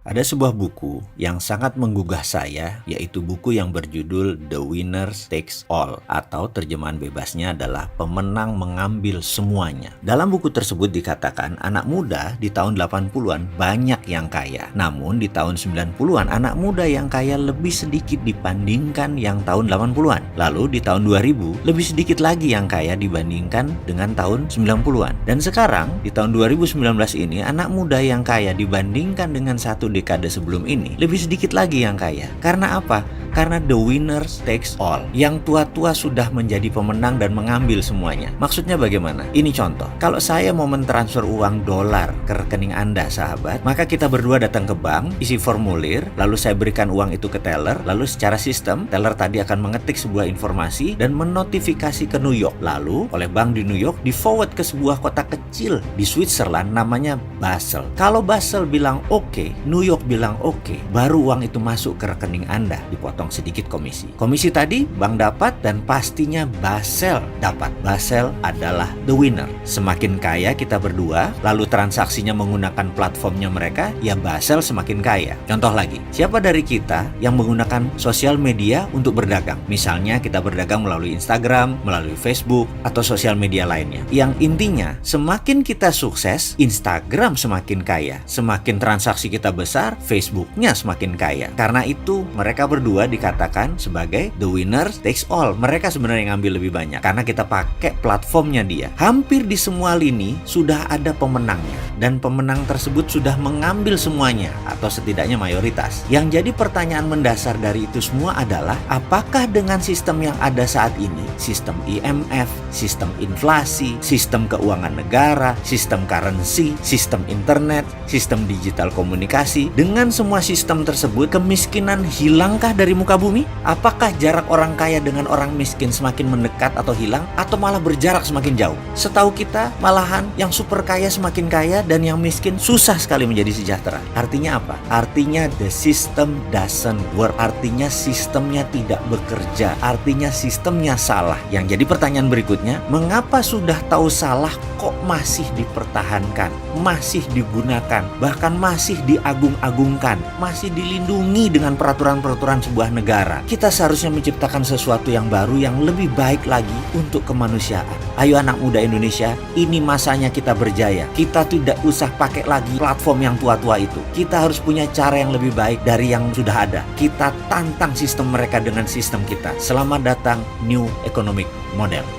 Ada sebuah buku yang sangat menggugah saya, yaitu buku yang berjudul The Winner Takes All, atau terjemahan bebasnya adalah Pemenang Mengambil Semuanya. Dalam buku tersebut dikatakan anak muda di tahun 80-an banyak yang kaya. Namun di tahun 90-an anak muda yang kaya lebih sedikit dibandingkan yang tahun 80-an. Lalu di tahun 2000 lebih sedikit lagi yang kaya dibandingkan dengan tahun 90-an. Dan sekarang di tahun 2019 ini anak muda yang kaya dibandingkan dengan satu dekade sebelum ini lebih sedikit lagi yang kaya. Karena apa? Karena the winner takes all. Yang tua-tua sudah menjadi pemenang dan mengambil semuanya. Maksudnya bagaimana? Ini contoh. Kalau saya mau mentransfer uang dolar ke rekening Anda, sahabat, maka kita berdua datang ke bank, isi formulir, lalu saya berikan uang itu ke teller, lalu secara sistem, teller tadi akan mengetik sebuah informasi dan menotifikasi ke New York. Lalu, oleh bank di New York, di-forward ke sebuah kota kecil di Switzerland namanya Basel. Kalau Basel bilang oke, New York bilang oke, baru uang itu masuk ke rekening Anda, dipotong sedikit komisi. Komisi tadi bank dapat dan pastinya Basel dapat. Basel adalah the winner. Semakin kaya kita berdua, lalu transaksinya menggunakan platformnya mereka, ya Basel semakin kaya. Contoh lagi, siapa dari kita yang menggunakan sosial media untuk berdagang? Misalnya kita berdagang melalui Instagram, melalui Facebook, atau sosial media lainnya. Yang intinya, semakin kita sukses, Instagram semakin kaya. Semakin transaksi kita besar, Facebooknya semakin kaya. Karena itu, mereka berdua dikatakan sebagai the winner takes all. Mereka sebenarnya ngambil lebih banyak karena kita pakai platformnya dia. Hampir di semua lini sudah ada pemenangnya, dan pemenang tersebut sudah mengambil semuanya atau setidaknya mayoritas. Yang jadi pertanyaan mendasar dari itu semua adalah, apakah dengan sistem yang ada saat ini, sistem IMF, sistem inflasi, sistem keuangan negara, sistem currency, sistem internet, sistem digital komunikasi, dengan semua sistem tersebut, kemiskinan hilangkah dari muka bumi? Apakah jarak orang kaya dengan orang miskin semakin mendekat atau hilang, atau malah berjarak semakin jauh? Setahu kita, malahan yang super kaya semakin kaya dan yang miskin susah sekali menjadi sejahtera. Artinya apa? Artinya the system doesn't work. Artinya sistemnya tidak bekerja. Artinya sistemnya salah. Yang jadi pertanyaan berikutnya, mengapa sudah tahu salah kok masih dipertahankan, masih digunakan, bahkan masih diagung-agungkan, masih dilindungi dengan peraturan-peraturan sebuah negara? Kita seharusnya menciptakan sesuatu yang baru, yang lebih baik lagi untuk kemanusiaan. Ayo anak muda Indonesia, ini masanya kita berjaya. Kita tidak usah pakai lagi platform yang tua-tua itu. Kita harus punya cara yang lebih baik dari yang sudah ada. Kita tantang sistem mereka dengan sistem kita. Selamat datang New Economic Model.